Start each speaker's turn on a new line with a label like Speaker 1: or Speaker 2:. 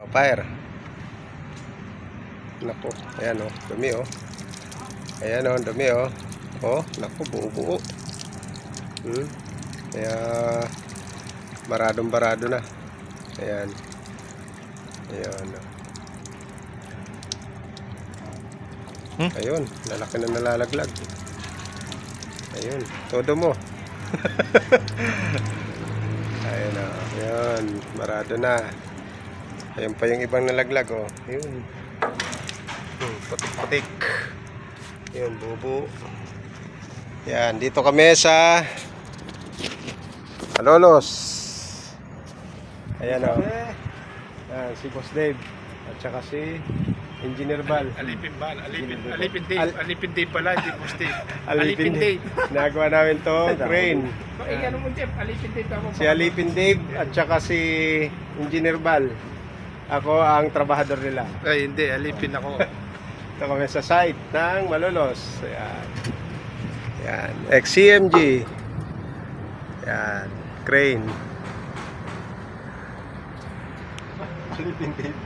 Speaker 1: Fire. Naku, ayan o, dumi o. Ayan o, dumi o. O, naku, buo-buo. Kaya baradong-barado na. Ayan. Ayan o. Ayun, lalaki na nalalaglag. Ayun, todo mo. Ayun o, ayan, barado na. Ayan pa yung ibang nalaglag o. Ayun. Putik-putik. Ayun, bubo. Yan, dito kami sa Malolos. Ayan o. Yan, si Boss Dave. At saka si Engineer Bal.
Speaker 2: Alipin Dave pala, hindi Boss Dave.
Speaker 1: Alipin Dave. Nagawa namin to, crane.
Speaker 2: Ano mo, Jeff? Alipin Dave ako.
Speaker 1: Si Alipin Dave at saka si Engineer Bal. Ako ang trabahador nila.
Speaker 2: Ay, hindi. Alipin ako.
Speaker 1: Ito kami sa site ng Malolos. Ayan. Ayan. XCMG. Ayan. Crane. Alipin Dave.